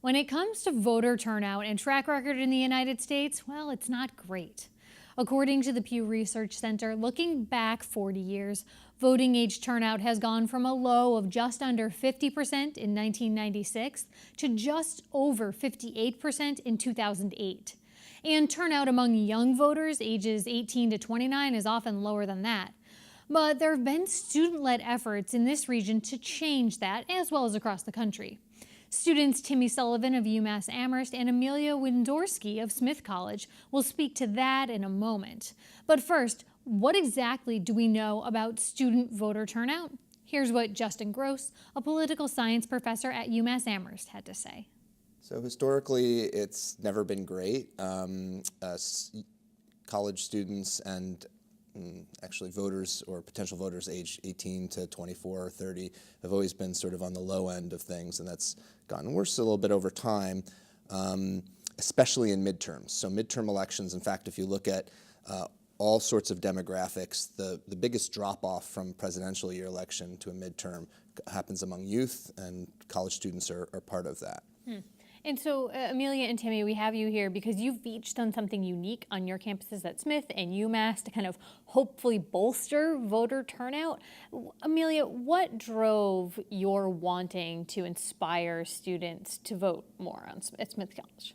When it comes to voter turnout and track record in the United States, well, it's not great. According to the Pew Research Center, looking back 40 years, voting age turnout has gone from a low of just under 50% in 1996 to just over 58% in 2008. And turnout among young voters ages 18 to 29 is often lower than that. But there have been student-led efforts in this region to change that, as well as across the country. Students Timmy Sullivan of UMass Amherst and Amelia Windorski of Smith College will speak to that in a moment. But first, what exactly do we know about student voter turnout? Here's what Justin Gross, a political science professor at UMass Amherst, had to say. So historically, it's never been great. College students and actually voters or potential voters aged 18 to 24 or 30 have always been sort of on the low end of things, and that's gotten worse a little bit over time, especially in midterms. So midterm elections, in fact, if you look at all sorts of demographics, the biggest drop-off from presidential year election to a midterm happens among youth, and college students are part of that. And so, Amelia and Timmy, we have you here because you've each done something unique on your campuses at Smith and UMass to kind of hopefully bolster voter turnout. Amelia, what drove your wanting to inspire students to vote more at Smith College?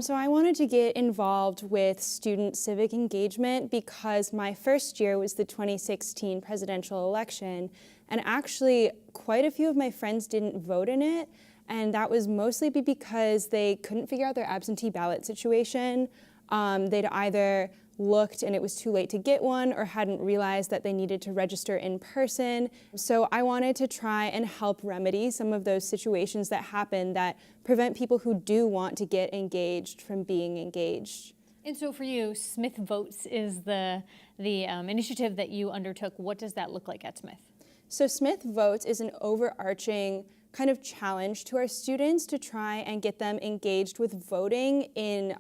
So I wanted to get involved with student civic engagement because my first year was the 2016 presidential election, and actually quite a few of my friends didn't vote in it. And that was mostly because they couldn't figure out their absentee ballot situation. They'd either looked and it was too late to get one or hadn't realized that they needed to register in person. So I wanted to try and help remedy some of those situations that happen that prevent people who do want to get engaged from being engaged. And so for you, Smith Votes is the initiative that you undertook. What does that look like at Smith? So Smith Votes is an overarching kind of challenge to our students to try and get them engaged with voting in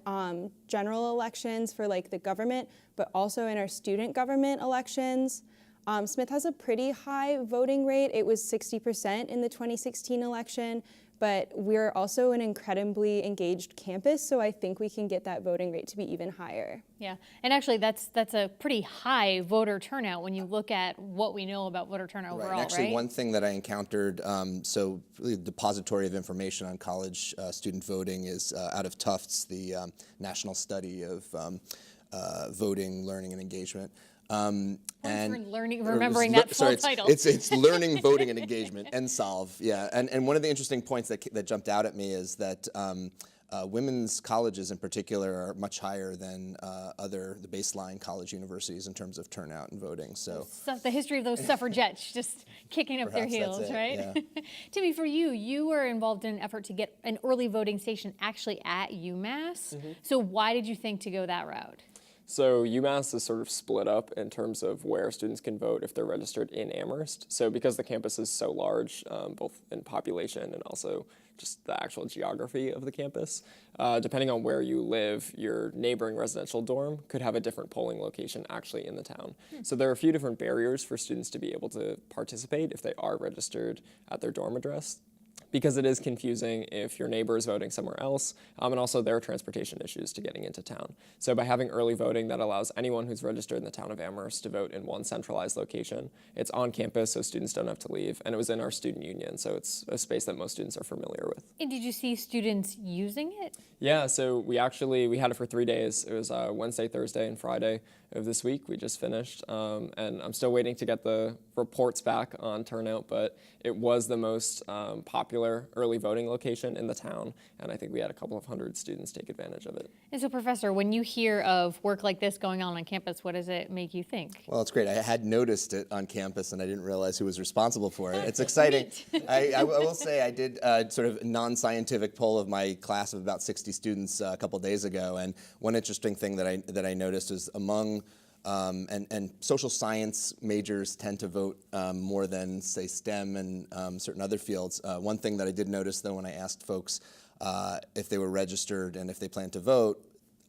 general elections for like the government, but also in our student government elections. Smith has a pretty high voting rate. It was 60% in the 2016 election, but we're also an incredibly engaged campus, so I think we can get that voting rate to be even higher. Yeah, and actually that's a pretty high voter turnout when you look at what we know about voter turnout overall, right? Actually, right? one thing that I encountered, so really the depository of information on college student voting is out of Tufts, the national study of voting, learning, and engagement. Remembering that full title. It's learning, voting, and engagement, NSOLV, yeah. And one of the interesting points that jumped out at me is that women's colleges in particular are much higher than the baseline college universities in terms of turnout and voting. So the history of those suffragettes just kicking up their heels, right? Yeah. Timmy, for you, you were involved in an effort to get an early voting station actually at UMass. Mm-hmm. So why did you think to go that route? So UMass is sort of split up in terms of where students can vote if they're registered in Amherst. So because the campus is so large, both in population and also just the actual geography of the campus, depending on where you live, your neighboring residential dorm could have a different polling location actually in the town. So there are a few different barriers for students to be able to participate if they are registered at their dorm address, because it is confusing if your neighbor is voting somewhere else, and also there are transportation issues to getting into town. So by having early voting, that allows anyone who's registered in the town of Amherst to vote in one centralized location. It's on campus, so students don't have to leave, and it was in our student union, so it's a space that most students are familiar with. And did you see students using it? Yeah, so we had it for 3 days. It was Wednesday, Thursday, and Friday of this week. We just finished, and I'm still waiting to get the reports back on turnout, but it was the most popular early voting location in the town, and I think we had a couple of hundred students take advantage of it. And so, Professor, when you hear of work like this going on campus, what does it make you think? Well, it's great. I had noticed it on campus, and I didn't realize who was responsible for it. It's exciting. I will say I did sort of non-scientific poll of my class of about 60 students a couple days ago, and one interesting thing that I noticed is among and social science majors tend to vote more than, say, STEM and certain other fields. One thing that I did notice, though, when I asked folks if they were registered and if they planned to vote,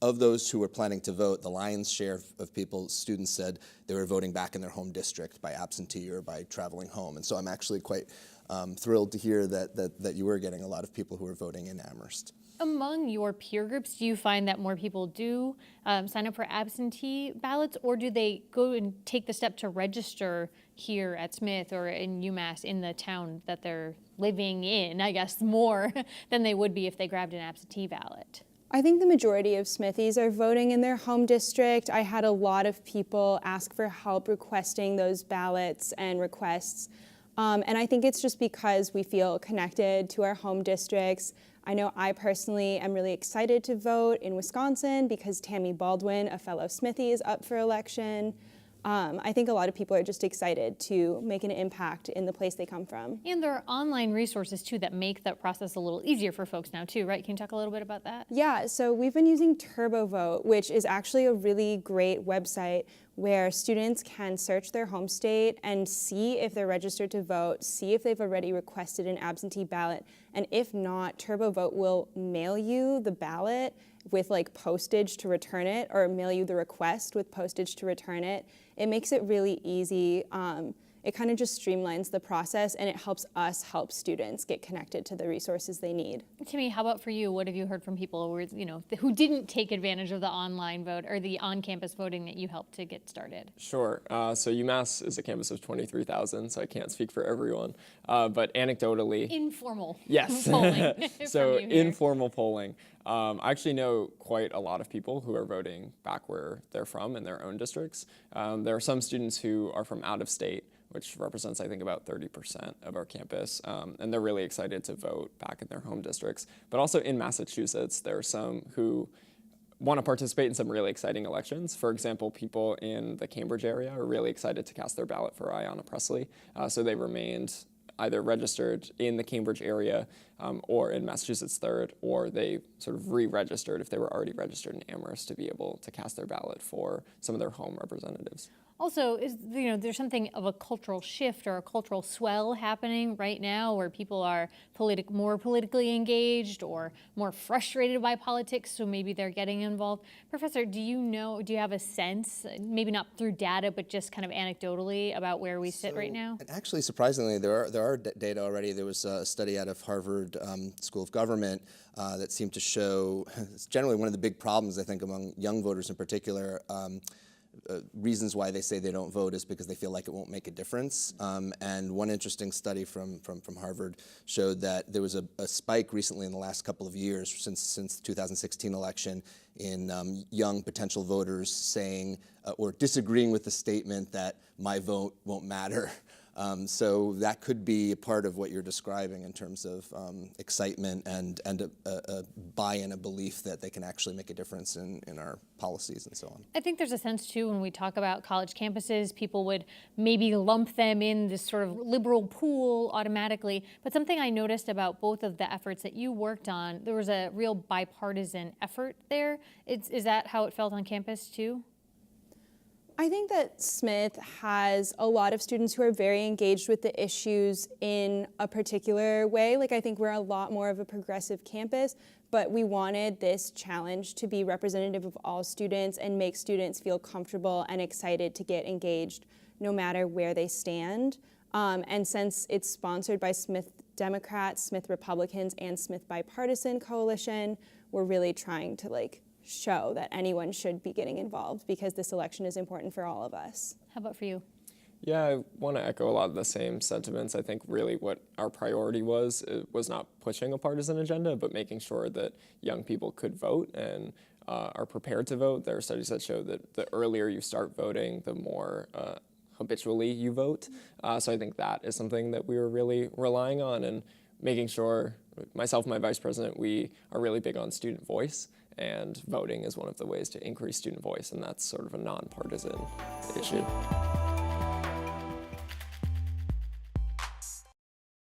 of those who were planning to vote, the lion's share of students said they were voting back in their home district by absentee or by traveling home. And so I'm actually quite thrilled to hear that you were getting a lot of people who were voting in Amherst. Among your peer groups, do you find that more people do sign up for absentee ballots, or do they go and take the step to register here at Smith or in UMass in the town that they're living in, I guess, more than they would be if they grabbed an absentee ballot? I think the majority of Smithies are voting in their home district. I had a lot of people ask for help requesting those ballots and requests. And I think it's just because we feel connected to our home districts. I know I personally am really excited to vote in Wisconsin because Tammy Baldwin, a fellow Smithie, is up for election. I think a lot of people are just excited to make an impact in the place they come from. And there are online resources, too, that make that process a little easier for folks now, too, right? Can you talk a little bit about that? Yeah, so we've been using TurboVote, which is actually a really great website where students can search their home state and see if they're registered to vote, see if they've already requested an absentee ballot, and if not, TurboVote will mail you the ballot with like postage to return it, or mail you the request with postage to return it. It makes it really easy. It kind of just streamlines the process, and it helps us help students get connected to the resources they need. Timmy, how about for you? What have you heard from people who didn't take advantage of the online vote or the on-campus voting that you helped to get started? Sure. So UMass is a campus of 23,000, so I can't speak for everyone. But anecdotally, Informal yes. polling. So from you here. informal polling. I actually know quite a lot of people who are voting back where they're from in their own districts. There are some students who are from out of state, which represents, I think, about 30% of our campus. And they're really excited to vote back in their home districts. But also in Massachusetts, there are some who want to participate in some really exciting elections. For example, people in the Cambridge area are really excited to cast their ballot for Ayanna Pressley. So they remained either registered in the Cambridge area or in Massachusetts 3rd, or they sort of re-registered if they were already registered in Amherst to be able to cast their ballot for some of their home representatives. Also, there's something of a cultural shift or a cultural swell happening right now where people are more politically engaged or more frustrated by politics, so maybe they're getting involved. Professor, do you have a sense, maybe not through data, but just kind of anecdotally about where we sit right now? And actually, surprisingly, there are data already. There was a study out of Harvard School of Government that seemed to show it's generally one of the big problems, I think, among young voters in particular. Reasons why they say they don't vote is because they feel like it won't make a difference. And one interesting study from Harvard showed that there was a spike recently in the last couple of years since the 2016 election in young potential voters saying or disagreeing with the statement that my vote won't matter. So that could be a part of what you're describing in terms of excitement and a buy-in, a belief that they can actually make a difference in our policies and so on. I think there's a sense, too, when we talk about college campuses, people would maybe lump them in this sort of liberal pool automatically. But something I noticed about both of the efforts that you worked on, there was a real bipartisan effort there. Is that how it felt on campus, too? I think that Smith has a lot of students who are very engaged with the issues in a particular way. Like, I think we're a lot more of a progressive campus, but we wanted this challenge to be representative of all students and make students feel comfortable and excited to get engaged no matter where they stand. And since it's sponsored by Smith Democrats, Smith Republicans, and Smith Bipartisan Coalition, we're really trying to show that anyone should be getting involved because this election is important for all of us. How about for you? Yeah, I want to echo a lot of the same sentiments. I think really what our priority was not pushing a partisan agenda, but making sure that young people could vote and are prepared to vote. There are studies that show that the earlier you start voting, the more habitually you vote. So I think that is something that we were really relying on, and making sure, myself and my vice president, we are really big on student voice. And voting is one of the ways to increase student voice, and that's sort of a nonpartisan issue.